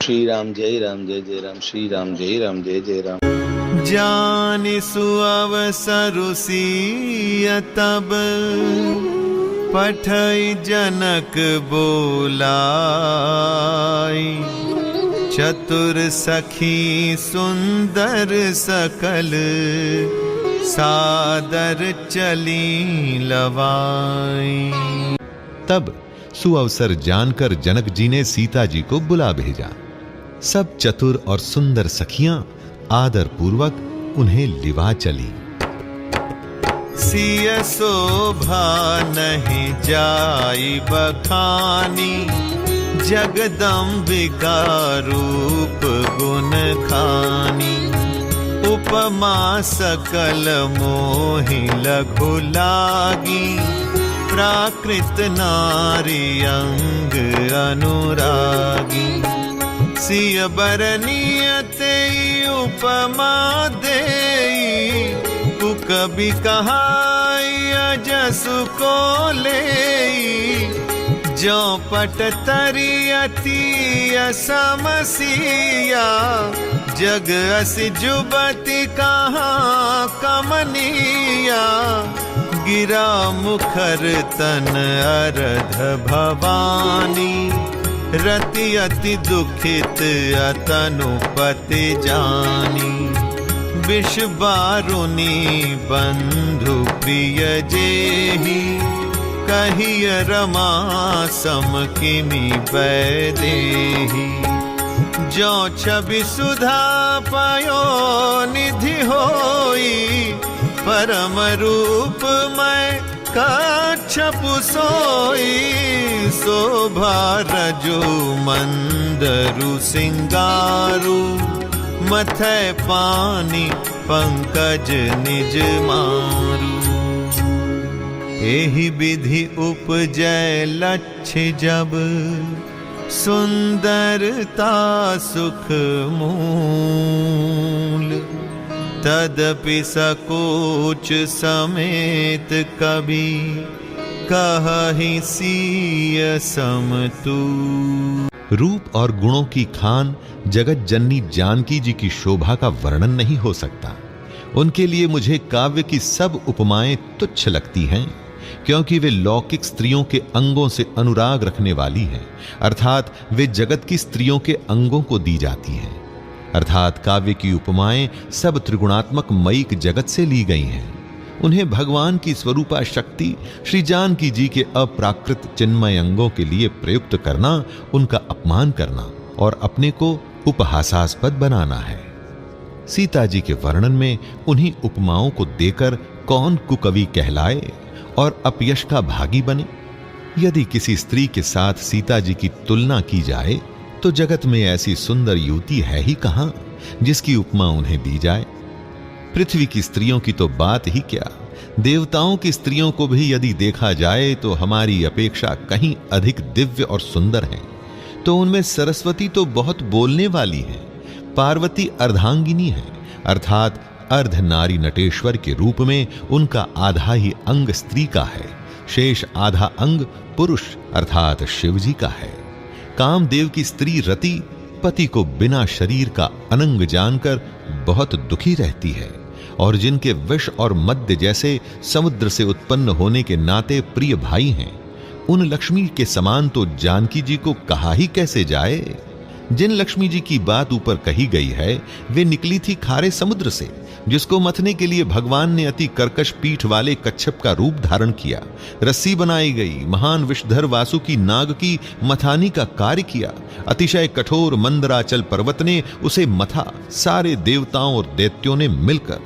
श्री राम जय जय राम, श्री राम जय जय राम। जानि सुअवसरु सिय तब, पठई जनक बोलाई। चतुर सखी सुंदर सकल, सादर चली लवाई। तब सुअवसर जानकर जनक जी ने सीता जी को बुला भेजा। सब चतुर और सुंदर सखियां आदर पूर्वक उन्हें लिवा चली। सिय शोभा नहीं जाई बखानी, जगदम्बिका रूप गुण खानी। उपमा सकल मोहि लघु लागी, प्राकृत नारी अंग अनुरागी। सिय बरनियते उपमा देई, कवि कहाई अजसु को लेई। जो पट तरियति असमसिया, जग असि जुबति कहाँ कमनिया। गिरा मुखर तन अरध भवानी, रति अति दुखित अतनुपति जानी। विष बारुनी बंधु प्रिय जेहि, कहिय रमा सम किमि वैदेही। जो छवि सुधा पयो निधि होई, परम रूप मैं कच्छपु सोई। शोभा रजो मंदरु सिंगारू, मथै पानी पंकज निज मारू। एहि विधि उपजै लक्ष्य जब, सुंदरता सुख मूल। तदपि सकोच समेत कवि, कहहि सिय समतुल। रूप और गुणों की खान जगत जननी जानकी जी की शोभा का वर्णन नहीं हो सकता। उनके लिए मुझे काव्य की सब उपमाएं तुच्छ लगती हैं, क्योंकि वे लौकिक स्त्रियों के अंगों से अनुराग रखने वाली हैं, अर्थात वे जगत की स्त्रियों के अंगों को दी जाती हैं। अर्थात काव्य की उपमाएं सब त्रिगुणात्मक मयिक जगत से ली गई हैं। उन्हें भगवान की स्वरूपा शक्ति श्री जानकी जी के अप्राकृत चिन्मय अंगों के लिए प्रयुक्त करना उनका अपमान करना और अपने को उपहासास्पद बनाना है। सीता जी के वर्णन में उन्हीं उपमाओं को देकर कौन कुकवि कहलाए और अपयश का भागी बने। यदि किसी स्त्री के साथ सीता जी की तुलना की जाए तो जगत में ऐसी सुंदर युवती है ही कहां जिसकी उपमा उन्हें दी जाए। पृथ्वी की स्त्रियों की तो बात ही क्या, देवताओं की स्त्रियों को भी यदि देखा जाए तो हमारी अपेक्षा कहीं अधिक दिव्य और सुंदर हैं। तो उनमें सरस्वती तो बहुत बोलने वाली है, पार्वती अर्धांगिनी है, अर्थात अर्ध नारी नटेश्वर के रूप में उनका आधा ही अंग स्त्री का है, शेष आधा अंग पुरुष अर्थात शिव जी का है। कामदेव की स्त्री रति पति को बिना शरीर का अनंग जानकर बहुत दुखी रहती है, और जिनके विष और मद्य जैसे समुद्र से उत्पन्न होने के नाते प्रिय भाई हैं, उन लक्ष्मी के समान तो जानकी जी को कहा ही कैसे जाए। जिन लक्ष्मी जी की बात ऊपर कही गई है वे निकली थी खारे समुद्र से, जिसको मथने के लिए भगवान ने अति कर्कश पीठ वाले कच्छप का रूप धारण किया। रस्सी बनाई गई, महान विषधर वासुकी नाग की मथानी का कार्य किया। अतिशय कठोर मंदराचल पर्वत ने उसे मथा। सारे देवताओं और दैत्यों ने मिलकर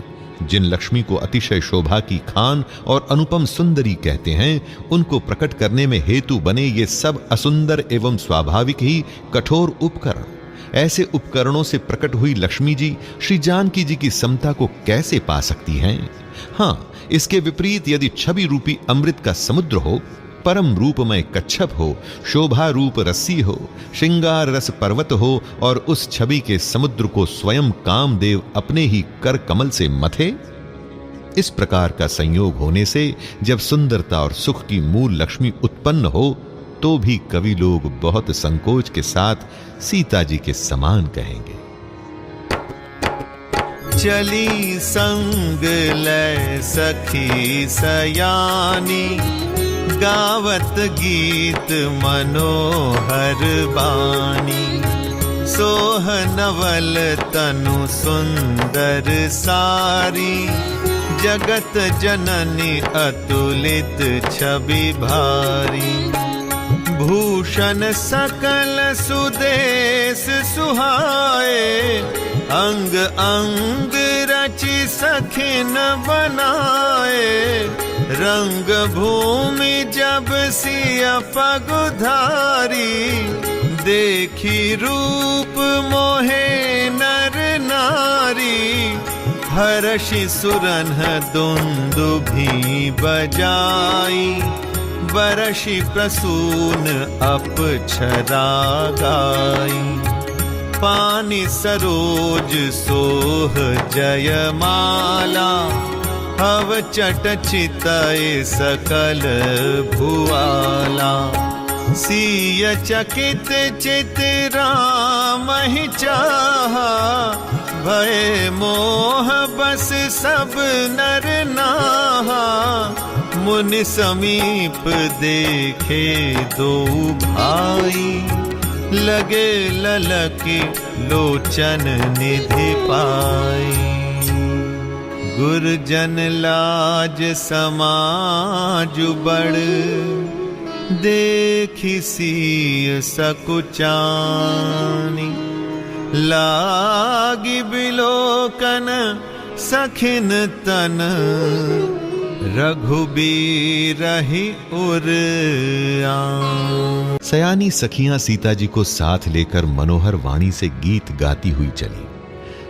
जिन लक्ष्मी को अतिशय शोभा की खान और अनुपम सुंदरी कहते हैं, उनको प्रकट करने में हेतु बने ये सब असुंदर एवं स्वाभाविक ही कठोर उपकरण। ऐसे उपकरणों से प्रकट हुई लक्ष्मी जी श्री जानकी जी की समता को कैसे पा सकती हैं? हां, इसके विपरीत यदि छवि रूपी अमृत का समुद्र हो, परम रूपमय कच्छप हो, शोभा रूप रस्सी हो, श्रृंगार रस पर्वत हो और उस छवि के समुद्र को स्वयं कामदेव अपने ही कर कमल से मथे, इस प्रकार का संयोग होने से जब सुंदरता और सुख की मूल लक्ष्मी उत्पन्न हो तो भी कवि लोग बहुत संकोच के साथ सीता जी के समान कहेंगे। चली संग लय सखी सयानी, गावत गीत मनोहर बानी। सोहनवल तनु सुंदर सारी, जगत जननी अतुलित छवि भारी। भूषण सकल सुदेश सुहाए, अंग अंग रचि सखिन बनाए। रंग भूमि जब सिय पगुधारी, देखी रूप मोहे नर नारी। हर्षि सुरन्ह दुंदुभि बजाई, बरषि प्रसून अपछरा गाई। पानी सरोज सोह जयमाला, हव चट चितय सकल भुआला। सिय चकित चित राम ही चाहा, भय मोह बस सब नर नाहा। मुनि समीप देखे दो भाई, लगे ललकी लोचन निधि पाई। गुरजन लाज समाज बड़, देखी सिय सकुचानी। लागी बिलोकन सखिन तन, रघुबीर ही उर आन। सयानी सखियां सीता जी को साथ लेकर मनोहर वाणी से गीत गाती हुई चली।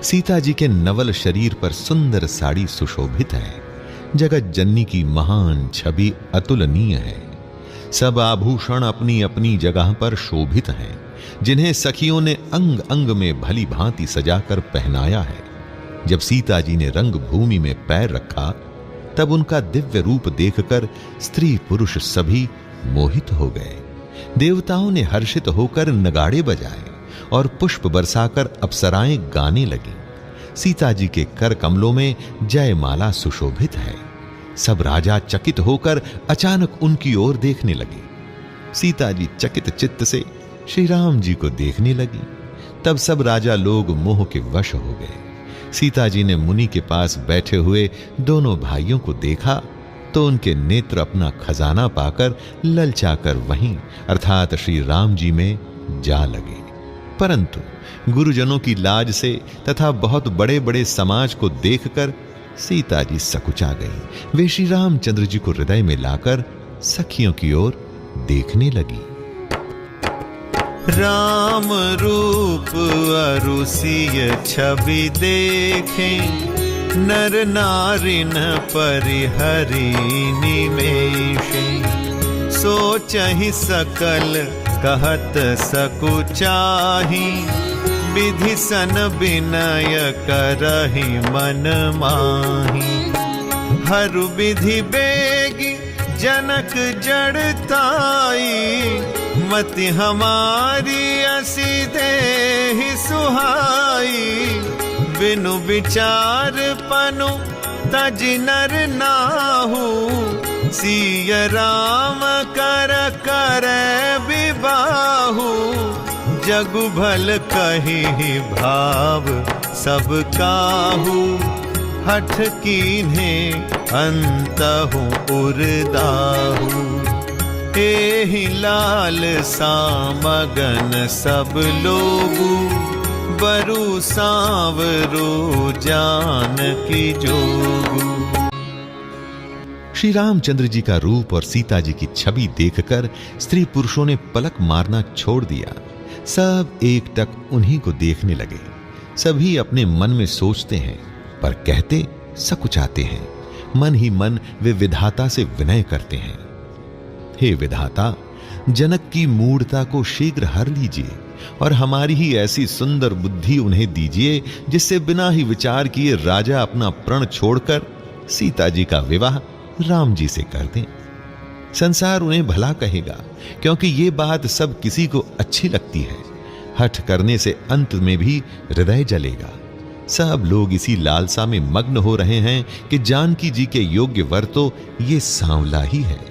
सीता जी के नवल शरीर पर सुंदर साड़ी सुशोभित है। जगत जननी की महान छवि अतुलनीय है। सब आभूषण अपनी अपनी जगह पर शोभित हैं, जिन्हें सखियों ने अंग अंग में भली भांति सजाकर पहनाया है। जब सीता जी ने रंग भूमि में पैर रखा, तब उनका दिव्य रूप देखकर स्त्री पुरुष सभी मोहित हो गए। देवताओं ने हर्षित होकर नगाड़े बजाए और पुष्प बरसाकर अप्सराएं गाने लगी। सीता जी के कर कमलों में जयमाला सुशोभित है। सब राजा चकित होकर अचानक उनकी ओर देखने लगे। सीता जी चकित चित्त से श्री राम जी को देखने लगी। तब सब राजा लोग मोह के वश हो गए। सीता जी ने मुनि के पास बैठे हुए दोनों भाइयों को देखा तो उनके नेत्र अपना खजाना पाकर ललचाकर वहीं अर्थात श्री राम जी में जा लगे। परंतु गुरुजनों की लाज से तथा बहुत बड़े बड़े समाज को देखकर सीता जी सकुचा गई। वे श्री रामचंद्र जी को हृदय में लाकर सखियों की ओर देखने लगी। राम रूप अरुसिय छवि देखें, नर नारिन परिहरि निमेषे। सोचहि सकल कहत सकुचाहि, विधि सन विनय करहि मन माहि। हरु विधि बेगी जनक जड़ताई, मति हमारी असी देहि सुहाई। बिनु विचार पनु तज नर नाहु, सिय राम कर कर विबाहु। जगु भल कहि भाव सब काहू, हठ कीन्हे अंतहु उरदाहु। एहि लाल सामगन सब लोगु, बरु सांवरो जानकी जोगु। श्री रामचंद्र जी का रूप और सीता जी की छवि देखकर स्त्री पुरुषों ने पलक मारना छोड़ दिया। सब एकटक उन्हीं को देखने लगे। सभी अपने मन में सोचते हैं पर कहते सकुचाते हैं। मन ही मन वे विधाता से विनय करते हैं। हे विधाता, जनक की मूढ़ता को शीघ्र हर लीजिए और हमारी ही ऐसी सुंदर बुद्धि उन्हें दीजिए जिससे बिना ही विचार किए राजा अपना प्रण छोड़कर सीता जी का विवाह राम जी से कर दें। संसार उन्हें भला कहेगा, क्योंकि ये बात सब किसी को अच्छी लगती है। हठ करने से अंत में भी हृदय जलेगा। सब लोग इसी लालसा में मग्न हो रहे हैं कि जानकी जी के योग्य वर तो ये सांवला ही है।